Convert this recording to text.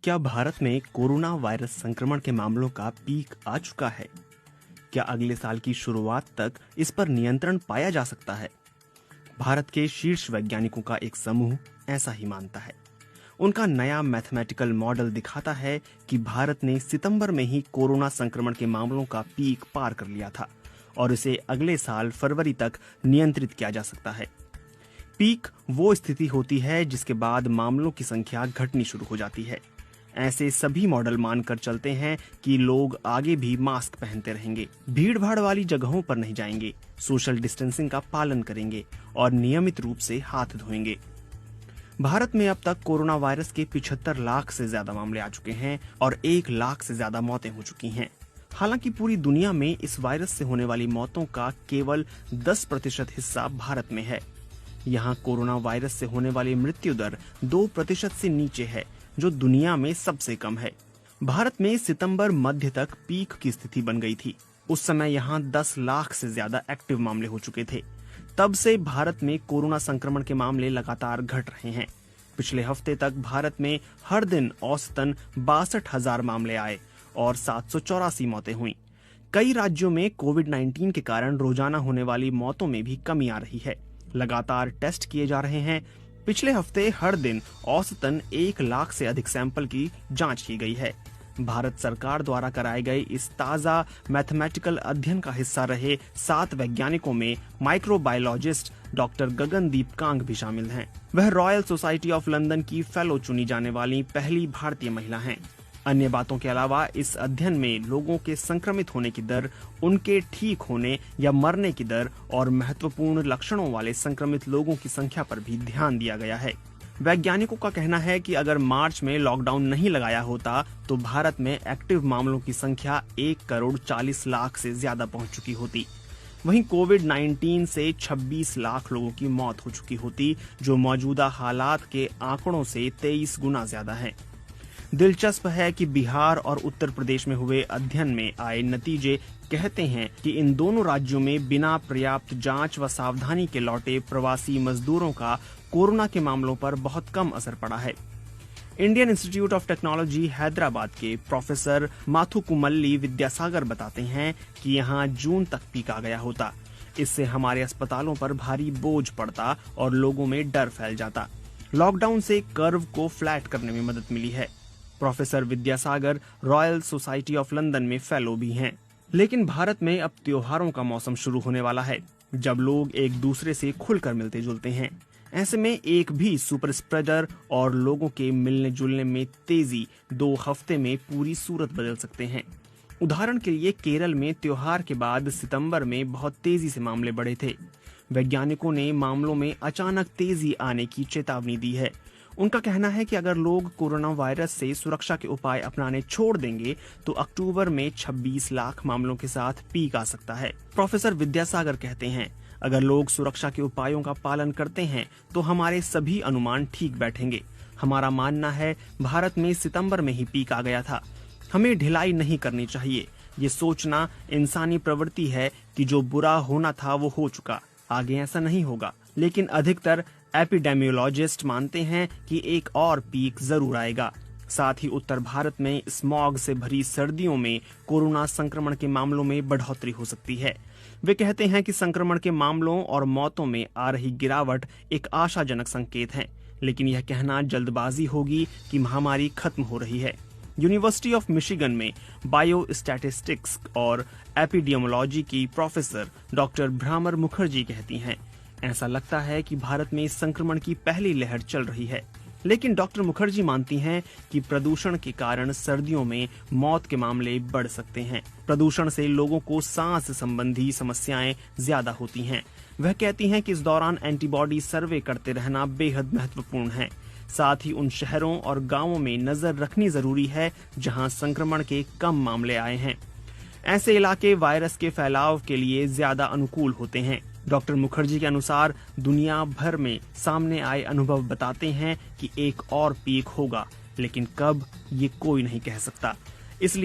क्या भारत में corona virus संक्रमण के मामलों का पीक आ चुका है? क्या अगले साल की शुरुआत तक इस पर नियंत्रण पाया जा सकता है? भारत के शीर्ष वैज्ञानिकों का एक समूह ऐसा ही मानता है। उनका नया मैथमेटिकल मॉडल दिखाता है कि भारत ने सितंबर में ही कोरोना संक्रमण के मामलों का पीक पार कर लिया था और इसे अगले साल फरवरी तक नियंत्रित किया जा सकता है। पीक वो स्थिति होती है जिसके बाद मामलों की संख्या घटनी शुरू हो जाती है। ऐसे सभी मॉडल मानकर चलते हैं कि लोग आगे भी मास्क पहनते रहेंगे, भीड़ भाड़ वाली जगहों पर नहीं जाएंगे, सोशल डिस्टेंसिंग का पालन करेंगे और नियमित रूप से हाथ धोएंगे। भारत में अब तक कोरोना वायरस के 75 लाख से ज्यादा मामले आ चुके हैं और 1 लाख से ज्यादा मौतें हो चुकी हैं। हालांकि पूरी दुनिया में इस वायरस से होने वाली मौतों का केवल 10% हिस्सा भारत में है। यहाँ कोरोना वायरस से होने वाली मृत्यु दर 2% से नीचे है, जो दुनिया में सबसे कम है। भारत में सितंबर मध्य तक पीक की स्थिति बन गई थी। उस समय यहाँ 10 लाख से ज्यादा एक्टिव मामले हो चुके थे। तब से भारत में कोरोना संक्रमण के मामले लगातार घट रहे हैं। पिछले हफ्ते तक भारत में हर दिन औसतन 62,000 मामले आए और 784 मौतें हुई। कई राज्यों में कोविड-19 के कारण रोजाना होने वाली मौतों में भी कमी आ रही है। लगातार टेस्ट किए जा रहे हैं। पिछले हफ्ते हर दिन औसतन 1 लाख से अधिक सैंपल की जांच की गई है। भारत सरकार द्वारा कराए गए इस ताजा मैथमेटिकल अध्ययन का हिस्सा रहे 7 वैज्ञानिकों में माइक्रोबायोलॉजिस्ट डॉक्टर गगनदीप कांग भी शामिल हैं। वह रॉयल सोसाइटी ऑफ लंदन की फेलो चुनी जाने वाली पहली भारतीय महिला हैं। अन्य बातों के अलावा इस अध्ययन में लोगों के संक्रमित होने की दर, उनके ठीक होने या मरने की दर और महत्वपूर्ण लक्षणों वाले संक्रमित लोगों की संख्या पर भी ध्यान दिया गया है। वैज्ञानिकों का कहना है कि अगर मार्च में लॉकडाउन नहीं लगाया होता तो भारत में एक्टिव मामलों की संख्या 1 करोड़ 40 लाख से ज्यादा पहुंच चुकी होती। वहीं कोविड-19 से 26 लाख लोगों की मौत हो चुकी होती, जो मौजूदा हालात के आंकड़ों से 23 गुना ज्यादा है। दिलचस्प है कि बिहार और उत्तर प्रदेश में हुए अध्ययन में आए नतीजे कहते हैं कि इन दोनों राज्यों में बिना पर्याप्त जांच व सावधानी के लौटे प्रवासी मजदूरों का कोरोना के मामलों पर बहुत कम असर पड़ा है। Indian institute of technology Hyderabad के प्रोफेसर माथुकुमल्ली विद्यासागर बताते हैं कि यहाँ जून तक पीक आ गया होता। इससे हमारे अस्पतालों पर भारी बोझ पड़ता और लोगों में डर फैल जाता। लॉकडाउन से कर्व को फ्लैट करने में मदद मिली है। Professor Vidyasagar royal society of London में फेलो भी हैं। लेकिन भारत में अब त्योहारों का मौसम शुरू होने वाला है, जब लोग एक दूसरे से खुलकर मिलते जुलते हैं। ऐसे में एक भी सुपर स्प्रेडर और लोगों के मिलने जुलने में तेजी 2 हफ्ते में पूरी सूरत बदल सकते हैं। उदाहरण के लिए केरल में त्योहार के बाद सितंबर में बहुत तेजी से मामले बढ़े थे। वैज्ञानिकों ने मामलों में अचानक तेजी आने की चेतावनी दी है। उनका कहना है कि अगर लोग कोरोना वायरस से सुरक्षा के उपाय अपनाने छोड़ देंगे तो अक्टूबर में 26 लाख मामलों के साथ पीक आ सकता है। प्रोफेसर विद्यासागर कहते हैं, अगर लोग सुरक्षा के उपायों का पालन करते हैं तो हमारे सभी अनुमान ठीक बैठेंगे। हमारा मानना है भारत में सितंबर में ही पीक आ गया था। हमें ढिलाई नहीं करनी चाहिए। ये सोचना इंसानी प्रवृत्ति है कि जो बुरा होना था वो हो चुका, आगे ऐसा नहीं होगा। लेकिन अधिकतर एपिडेमियोलॉजिस्ट मानते हैं कि एक और पीक जरूर आएगा। साथ ही उत्तर भारत में स्मॉग से भरी सर्दियों में कोरोना संक्रमण के मामलों में बढ़ोतरी हो सकती है। वे कहते हैं कि संक्रमण के मामलों और मौतों में आ रही गिरावट एक आशाजनक संकेत है, लेकिन यह कहना जल्दबाजी होगी कि महामारी खत्म हो रही है। यूनिवर्सिटी ऑफ मिशिगन में बायोस्टैटिस्टिक्स और एपिडेमियोलॉजी की प्रोफेसर डॉक्टर भ्रामर मुखर्जी कहती हैं, ऐसा लगता है कि भारत में संक्रमण की पहली लहर चल रही है। लेकिन डॉक्टर मुखर्जी मानती हैं कि प्रदूषण के कारण सर्दियों में मौत के मामले बढ़ सकते हैं। प्रदूषण से लोगों को सांस संबंधी समस्याएं ज्यादा होती हैं। वह कहती हैं कि इस दौरान एंटीबॉडी सर्वे करते रहना बेहद महत्वपूर्ण है। साथ ही उन शहरों और गांवों में नजर रखनी जरूरी है जहां संक्रमण के कम मामले आए हैं। ऐसे इलाके वायरस के फैलाव के लिए ज्यादा अनुकूल होते हैं। डॉक्टर मुखर्जी के अनुसार दुनिया भर में सामने आए अनुभव बताते हैं कि एक और पीक होगा, लेकिन कब ये कोई नहीं कह सकता। इसलिए